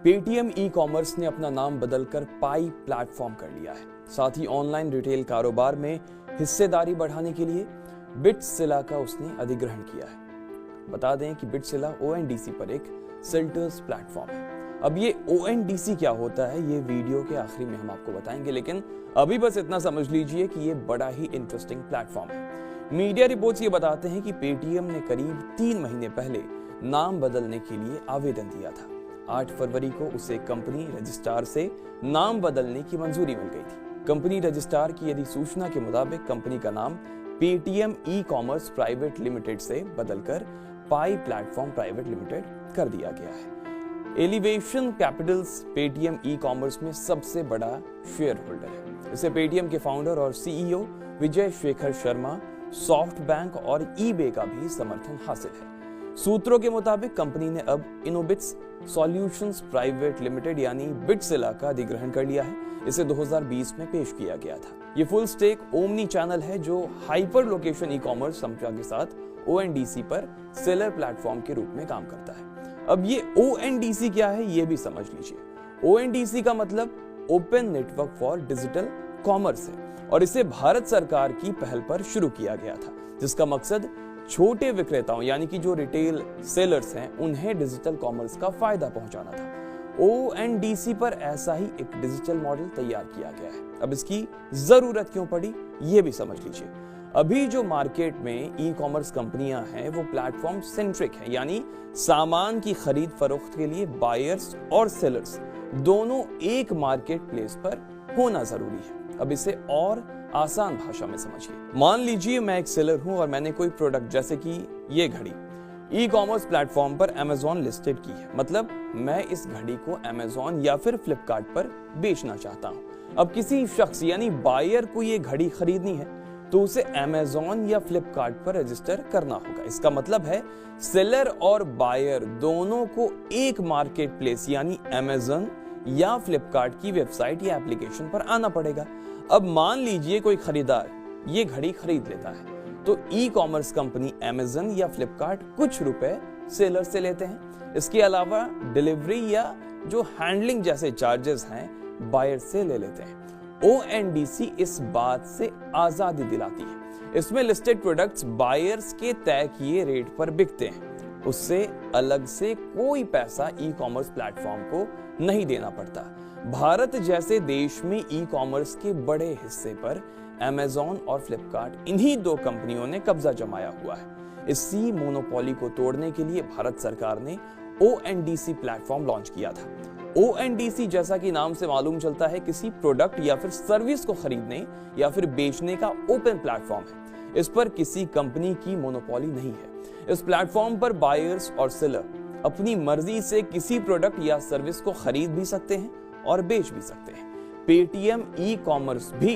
Paytm e commerce ने अपना नाम बदलकर पाई प्लेटफॉर्म कर लिया है। साथ ही ऑनलाइन रिटेल कारोबार में हिस्सेदारी बढ़ाने के लिए बिटसिला का उसने अधिग्रहण किया है। बता दें कि बिटसिला ओएनडीसी पर एक सेल्टर्स प्लेटफॉर्म है। अब ये ओएनडीसी क्या होता है ये वीडियो के आखिरी में हम आपको बताएंगे, लेकिन अभी बस इतना समझ लीजिए कि ये बड़ा ही इंटरेस्टिंग प्लेटफॉर्म है। मीडिया रिपोर्ट्स ये बताते हैं कि पेटीएम ने करीब 3 महीने पहले नाम बदलने के लिए आवेदन दिया था। 8 फरवरी को उसे कंपनी रजिस्ट्रार से नाम बदलने की मंजूरी मिल गई थी। कंपनी रजिस्ट्रार की यदि सूचना के मुताबिक कंपनी का नाम Paytm e commerce private limited से बदलकर पाई प्लेटफॉर्म प्राइवेट लिमिटेड कर दिया गया है। Elevation Capitals Paytm e commerce में सबसे बड़ा शेयर होल्डर है। इसे पेटीएम के फाउंडर और CEO Vijay Shekhar Sharma, soft bank और ईबे का भी समर्थन हासिल है। सूत्रों के मुताबिक कंपनी ने अब इनोबिट्स सॉल्यूशंस प्राइवेट लिमिटेड यानी बिटसिला का अधिग्रहण कर लिया है। इसे 2020 में पेश किया गया था। ये फुल स्टेक ओमनी चैनल है जो हाइपर लोकेशन ई कॉमर्स क्षमता के साथ ओएनडीसी पर सेलर प्लेटफॉर्म के रूप में काम करता है। अब ये ओएनडीसी क्या है ये भी समझ लीजिए। ओएनडीसी का मतलब open network for digital commerce है और इसे भारत सरकार की पहल पर शुरू किया गया था, जिसका मकसद छोटे विक्रेताओं यानी कि जो रिटेल सेलर्स हैं उन्हें डिजिटल कॉमर्स का फायदा पहुंचाना था। ओएनडीसी पर ऐसा ही एक डिजिटल मॉडल तैयार किया गया है। अब इसकी जरूरत क्यों पड़ी ये भी समझ लीजिए। अभी जो मार्केट में ई कॉमर्स कंपनियां हैं वो प्लेटफॉर्म सेंट्रिक है, यानी सामान की खरीद फरोख्त के लिए बायर्स और सेलर्स दोनों एक मार्केट प्लेस पर होना जरूरी है। अब इसे और आसान भाषा में समझिए। मान लीजिए मैं एक सेलर हूं और मैंने कोई प्रोडक्ट जैसे कि ये घड़ी ई कॉमर्स प्लेटफॉर्म पर अमेजॉन लिस्टेड की है। मतलब मैं इस घड़ी को अमेजॉन या फिर फ्लिपकार्ट पर बेचना चाहता हूं। अब किसी शख्स यानी बायर को ये घड़ी खरीदनी है तो उसे अमेजॉन या फ्लिपकार्ट पर रजिस्टर करना होगा। इसका मतलब है सेलर और बायर दोनों को एक मार्केट प्लेस यानी अमेजॉन या फ्लिपकार्ट की वेबसाइट या एप्लीकेशन पर आना पड़ेगा। अब मान लीजिए कोई खरीदार ये घड़ी खरीद लेता है तो ई कॉमर्स कंपनी अमेजन या फ्लिपकार्ट कुछ रुपए सेलर से लेते हैं। इसके अलावा डिलीवरी या जो हैंडलिंग जैसे चार्जेस हैं बायर से ले लेते हैं। ओएनडीसी इस बात से आजादी दिलाती है। इसमें लिस्टेड प्रोडक्ट्स बायर्स के तय किए रेट पर बिकते हैं। उससे अलग से कोई पैसा ई कॉमर्स प्लेटफॉर्म को नहीं देना पड़ता। भारत जैसे देश में ई कॉमर्स के बड़े हिस्से पर अमेजॉन और फ्लिपकार्ट इन्हीं 2 कंपनियों ने कब्जा जमाया हुआ है। इसी मोनोपोली को तोड़ने के लिए भारत सरकार ने ओएनडीसी प्लेटफॉर्म लॉन्च किया था। ओएनडीसी जैसा कि नाम से मालूम चलता है किसी प्रोडक्ट या फिर सर्विस को खरीदने या फिर बेचने का ओपन प्लेटफॉर्म है। इस पर किसी कंपनी की मोनोपोली नहीं है। इस प्लेटफॉर्म पर बायर्स और सेलर अपनी मर्जी से किसी प्रोडक्ट या सर्विस को खरीद भी सकते हैं और बेच भी सकते हैं। पेटीएम ई कॉमर्स भी